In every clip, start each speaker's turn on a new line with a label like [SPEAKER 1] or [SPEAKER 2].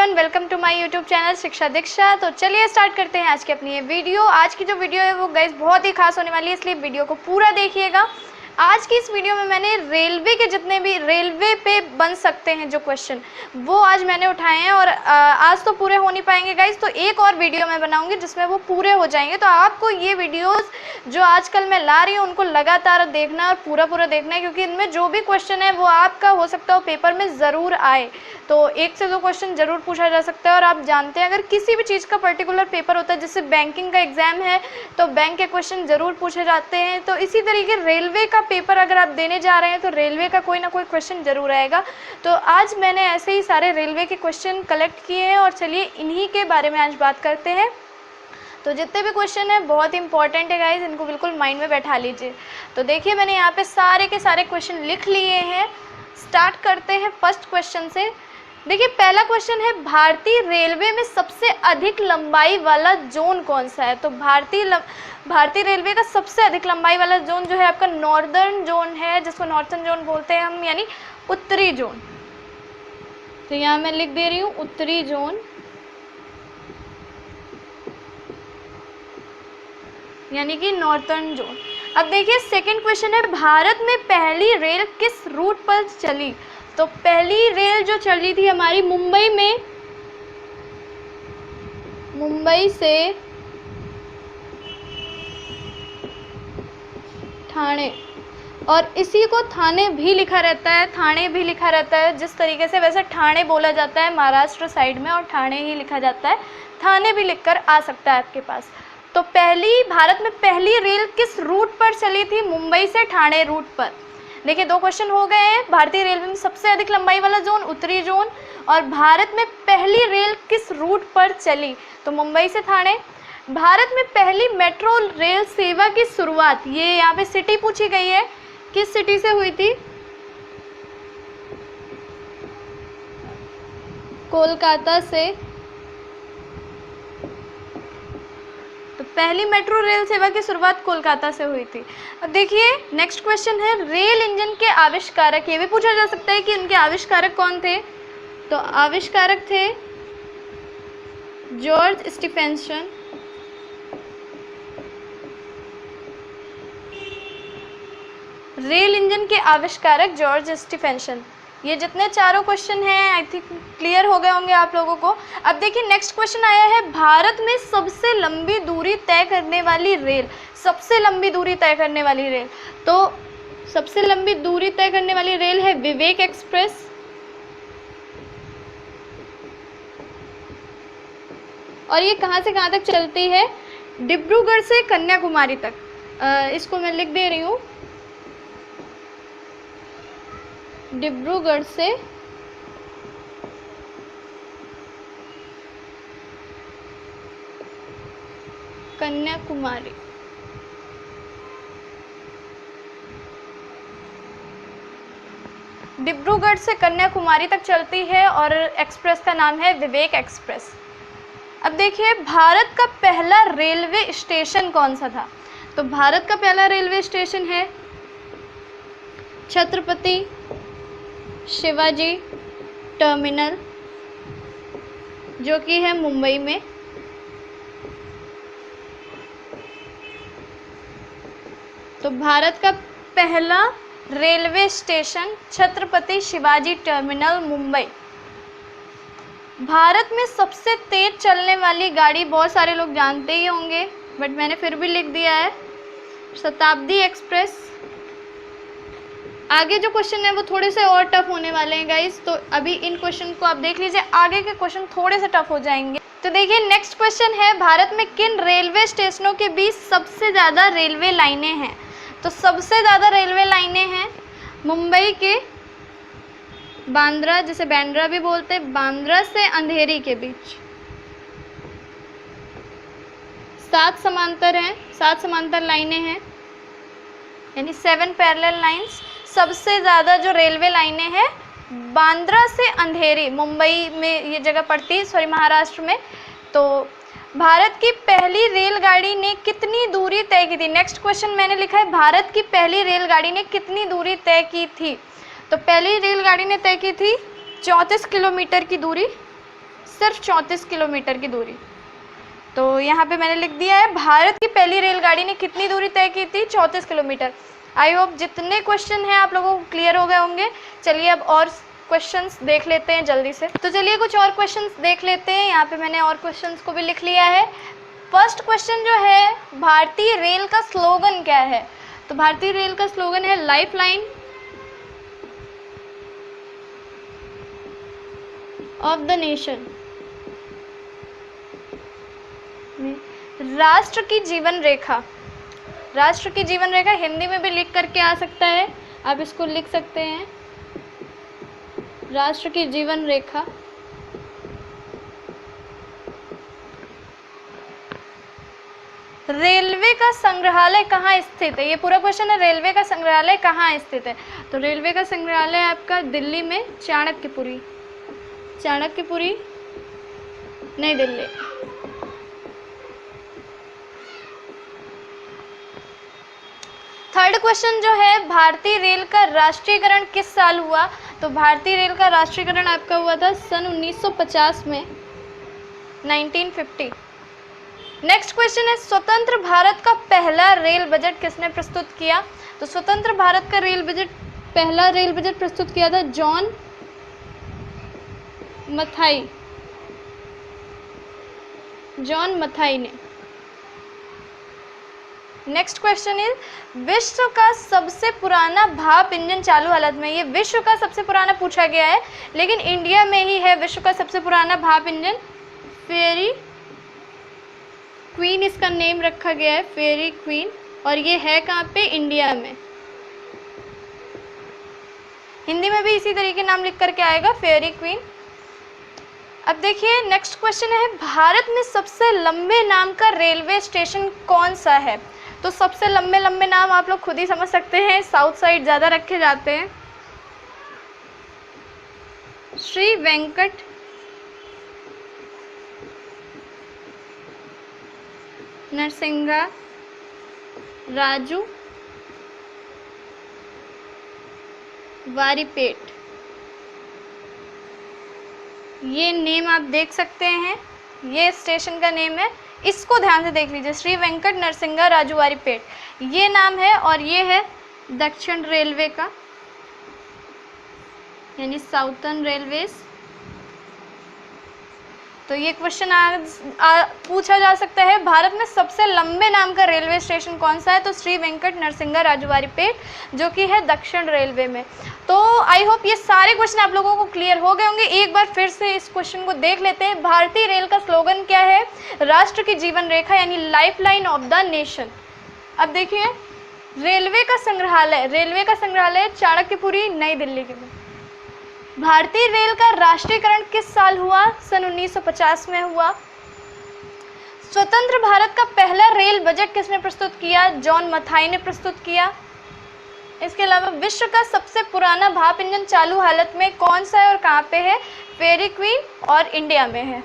[SPEAKER 1] Everyone, welcome to my YouTube channel Shiksha Diksha. तो चलिए start करते हैं आज की अपनी ये वीडियो। आज की जो वीडियो है वो गाइस बहुत ही खास होने वाली है, इसलिए वीडियो को पूरा देखिएगा। आज की इस वीडियो में मैंने रेलवे के जितने भी रेलवे पे बन सकते हैं जो क्वेश्चन वो आज मैंने उठाए हैं, और आज तो पूरे हो नहीं पाएंगे गाइस, तो एक और वीडियो मैं बनाऊंगी जिसमें वो पूरे हो जाएंगे। तो आपको ये वीडियोस जो आजकल मैं ला रही हूँ उनको लगातार देखना और पूरा देखना है, क्योंकि इनमें जो भी क्वेश्चन है वो आपका हो सकता हो पेपर में ज़रूर आए। तो 1 से 2 क्वेश्चन ज़रूर पूछा जा सकता है। और आप जानते हैं अगर किसी भी चीज़ का पर्टिकुलर पेपर होता है, जैसे बैंकिंग का एग्ज़ाम है तो बैंक के क्वेश्चन ज़रूर पूछे जाते हैं, तो इसी तरीके रेलवे का पेपर अगर आप देने जा रहे हैं तो रेलवे का कोई ना कोई क्वेश्चन ज़रूर आएगा। तो आज मैंने ऐसे ही सारे रेलवे के क्वेश्चन कलेक्ट किए हैं और चलिए इन्हीं के बारे में आज बात करते हैं। तो जितने भी क्वेश्चन हैं बहुत इंपॉर्टेंट है गाइज, इनको बिल्कुल माइंड में बैठा लीजिए। तो देखिए मैंने यहाँ पे सारे के सारे क्वेश्चन लिख लिए हैं। स्टार्ट करते हैं फर्स्ट क्वेश्चन से। देखिए पहला क्वेश्चन है, भारतीय रेलवे में सबसे अधिक लंबाई वाला जोन कौन सा है? तो भारतीय रेलवे का सबसे अधिक लंबाई वाला जोन जो है आपका नॉर्दर्न जोन है, जिसको नॉर्थर्न जोन बोलते हैं हम, यानी उत्तरी जोन। तो यहाँ मैं लिख दे रही हूँ उत्तरी जोन, यानी कि नॉर्थर्न जोन। अब देखिए सेकंड क्वेश्चन है, भारत में पहली रेल किस रूट पर चली? तो पहली रेल जो चली थी हमारी मुंबई में, मुंबई से ठाणे, और इसी को थाने भी लिखा रहता है, थाने भी लिखा रहता है। जिस तरीके से वैसे ठाणे बोला जाता है महाराष्ट्र साइड में, और ठाणे ही लिखा जाता है, थाने भी लिखकर आ सकता है आपके पास। तो भारत में पहली रेल किस रूट पर चली थी? मुंबई से ठाणे रूट पर। देखिए 2 क्वेश्चन हो गए हैं। भारतीय रेलवे में सबसे अधिक लंबाई वाला जोन उत्तरी जोन, और भारत में पहली रेल किस रूट पर चली? तो मुंबई से ठाणे। भारत में पहली मेट्रो रेल सेवा की शुरुआत, ये यहाँ पे सिटी पूछी गई है, किस सिटी से हुई थी? कोलकाता से। तो पहली मेट्रो रेल सेवा की शुरुआत कोलकाता से हुई थी। अब देखिए नेक्स्ट क्वेश्चन है, रेल इंजन के आविष्कारक, ये भी पूछा जा सकता है कि उनके आविष्कारक कौन थे? तो आविष्कारक थे जॉर्ज स्टीफेंसन। रेल इंजन के आविष्कारक जॉर्ज स्टीफेंसन। ये जितने चारों क्वेश्चन हैं आई थिंक क्लियर हो गए होंगे आप लोगों को। अब देखिए नेक्स्ट क्वेश्चन आया है, भारत में सबसे लंबी दूरी तय करने वाली रेल, सबसे लंबी दूरी तय करने वाली रेल। तो सबसे लंबी दूरी तय करने वाली रेल है विवेक एक्सप्रेस। और ये कहाँ से कहाँ तक चलती है? डिब्रूगढ़ से कन्याकुमारी तक। इसको मैं लिख दे रही हूँ, डिब्रूगढ़ से कन्याकुमारी। डिब्रूगढ़ से कन्याकुमारी तक चलती है और एक्सप्रेस का नाम है विवेक एक्सप्रेस। अब देखिए भारत का पहला रेलवे स्टेशन कौन सा था? तो भारत का पहला रेलवे स्टेशन है छत्रपति शिवाजी टर्मिनल, जो कि है मुंबई में। तो भारत का पहला railway station Chhatrapati Shivaji terminal Mumbai. Bharat में सबसे तेज चलने वाली गाड़ी बहुत सारे लोग जानते ही होंगे, बट मैंने फिर भी लिख दिया है, शताब्दी एक्सप्रेस। आगे जो क्वेश्चन है वो थोड़े से और टफ होने वाले हैं गाइस, तो अभी इन क्वेश्चन को आप देख लीजिए, आगे के क्वेश्चन थोड़े से टफ हो जाएंगे। तो देखिए नेक्स्ट क्वेश्चन है, भारत में किन रेलवे स्टेशनों के बीच सबसे ज़्यादा रेलवे लाइनें हैं? तो सबसे ज़्यादा रेलवे लाइनें हैं मुंबई के बांद्रा, जिसे बांद्रा भी बोलते हैं, बांद्रा से अंधेरी के बीच 7 समांतर हैं, 7 समांतर लाइनें हैं, यानी 7 पैरेलल लाइंस। सबसे ज़्यादा जो रेलवे लाइनें हैं बांद्रा से अंधेरी, मुंबई में ये जगह पड़ती है, सॉरी महाराष्ट्र में। तो भारत की पहली रेलगाड़ी ने कितनी दूरी तय की थी? नेक्स्ट क्वेश्चन मैंने लिखा है, भारत की पहली रेलगाड़ी ने कितनी दूरी तय की थी? तो पहली रेलगाड़ी ने तय की थी 34 किलोमीटर की दूरी सिर्फ 34 किलोमीटर की दूरी। तो यहाँ पे मैंने लिख दिया है भारत की पहली रेलगाड़ी ने कितनी दूरी तय की थी, 34 किलोमीटर। आई होप जितने क्वेश्चन हैं आप लोगों को क्लियर हो गए होंगे। चलिए अब और क्वेश्चंस देख लेते हैं जल्दी से। तो चलिए कुछ और क्वेश्चंस देख लेते हैं। यहाँ पे मैंने और क्वेश्चंस को भी लिख लिया है। फर्स्ट क्वेश्चन जो है, भारतीय रेल का स्लोगन क्या है? तो भारतीय रेल का स्लोगन है life line of the nation. राष्ट्र की जीवन रेखा, राष्ट्र की जीवन रेखा हिंदी में भी लिख करके आ सकता है, आप इसको लिख सकते हैं राष्ट्र की जीवन रेखा। रेलवे का संग्रहालय कहाँ स्थित है? ये पूरा क्वेश्चन है, रेलवे का संग्रहालय कहाँ स्थित है? तो रेलवे का संग्रहालय आपका दिल्ली में चाणक्यपुरी, चाणक्यपुरी नई दिल्ली। थर्ड क्वेश्चन जो है, भारतीय रेल का राष्ट्रीयकरण किस साल हुआ? तो भारतीय रेल का राष्ट्रीयकरण आपका हुआ था सन 1950 में, 1950। नेक्स्ट क्वेश्चन है, स्वतंत्र भारत का पहला रेल बजट किसने प्रस्तुत किया? तो स्वतंत्र भारत का रेल बजट, पहला रेल बजट प्रस्तुत किया था जॉन मथाई, जॉन मथाई ने। नेक्स्ट क्वेश्चन इज, विश्व का सबसे पुराना भाप इंजन चालू हालत में। ये विश्व का सबसे पुराना पूछा गया है, लेकिन इंडिया में ही है विश्व का सबसे पुराना भाप इंजन। फेरी क्वीन इसका नेम रखा गया है, फेरी क्वीन, और ये है कहाँ पे? इंडिया में। हिंदी में भी इसी तरीके नाम लिख करके आएगा, फेरी क्वीन। अब देखिए नेक्स्ट क्वेश्चन है, भारत में सबसे लंबे नाम का रेलवे स्टेशन कौन सा है? तो सबसे लंबे लंबे नाम आप लोग खुद ही समझ सकते हैं, साउथ साइड ज़्यादा रखे जाते हैं। श्री वेंकट नरसिंगा राजू वारीपेट, ये नेम आप देख सकते हैं, ये स्टेशन का नेम है। इसको ध्यान से देख लीजिए, श्री वेंकट नरसिंगा राजूवारीपेट, ये नाम है। और ये है दक्षिण रेलवे का, यानी साउथर्न रेलवेज। तो ये क्वेश्चन पूछा जा सकता है, भारत में सबसे लंबे नाम का रेलवे स्टेशन कौन सा है? तो श्री वेंकट नरसिंगा राजूवारीपेट, जो कि है दक्षिण रेलवे में। तो आई होप ये सारे क्वेश्चन आप लोगों को क्लियर हो गए होंगे। एक बार फिर से इस क्वेश्चन को देख लेते हैं। भारतीय रेल का स्लोगन क्या है? राष्ट्र की जीवन रेखा, यानी life line of the nation. अब देखिए, रेलवे का संग्रहालय, रेलवे का संग्रहालय चाणक्यपुरी नई दिल्ली के में। भारतीय रेल का राष्ट्रीयकरण किस साल हुआ? सन 1950 में हुआ। स्वतंत्र भारत का पहला रेल बजट किसने प्रस्तुत किया? जॉन मथाई ने प्रस्तुत किया। इसके अलावा विश्व का सबसे पुराना भाप इंजन चालू हालत में कौन सा है और कहाँ पे है? फेरी क्वीन, और इंडिया में है।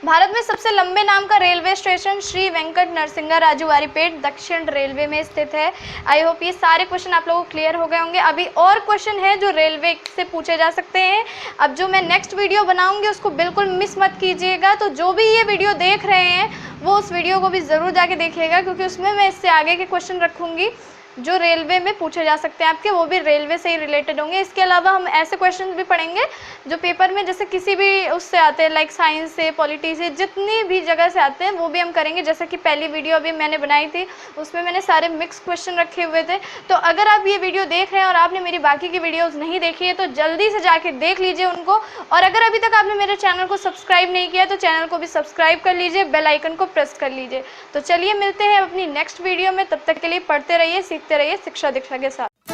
[SPEAKER 1] भारत में सबसे लंबे नाम का रेलवे स्टेशन श्री वेंकट नरसिंगा राजूवारीपेट दक्षिण रेलवे में स्थित है। आई होप ये सारे क्वेश्चन आप लोगों को क्लियर हो गए होंगे। अभी और क्वेश्चन है जो रेलवे से पूछे जा सकते हैं। अब जो मैं नेक्स्ट वीडियो बनाऊंगी उसको बिल्कुल मिस मत कीजिएगा। तो जो भी ये वीडियो देख रहे हैं वो उस वीडियो को भी ज़रूर जाके देखिएगा, क्योंकि उसमें मैं इससे आगे के क्वेश्चन रखूँगी जो रेलवे में पूछे जा सकते हैं आपके, वो भी रेलवे से ही रिलेटेड होंगे। इसके अलावा हम ऐसे क्वेश्चंस भी पढ़ेंगे जो पेपर में जैसे किसी भी उससे आते हैं, लाइक साइंस से, पॉलिटी से, जितनी भी जगह से आते हैं वो भी हम करेंगे। जैसे कि पहली वीडियो अभी मैंने बनाई थी उसमें मैंने सारे मिक्स क्वेश्चन रखे हुए थे। तो अगर आप ये वीडियो देख रहे हैं और आपने मेरी बाकी की वीडियोज़ नहीं देखी है तो जल्दी से जाके देख लीजिए उनको। और अगर अभी तक आपने मेरे चैनल को सब्सक्राइब नहीं किया तो चैनल को भी सब्सक्राइब कर लीजिए, बेल आइकन को प्रेस कर लीजिए। तो चलिए मिलते हैं अपनी नेक्स्ट वीडियो में, तब तक के लिए पढ़ते रहिए, सीखते रहिए शिक्षा दीक्षा के साथ।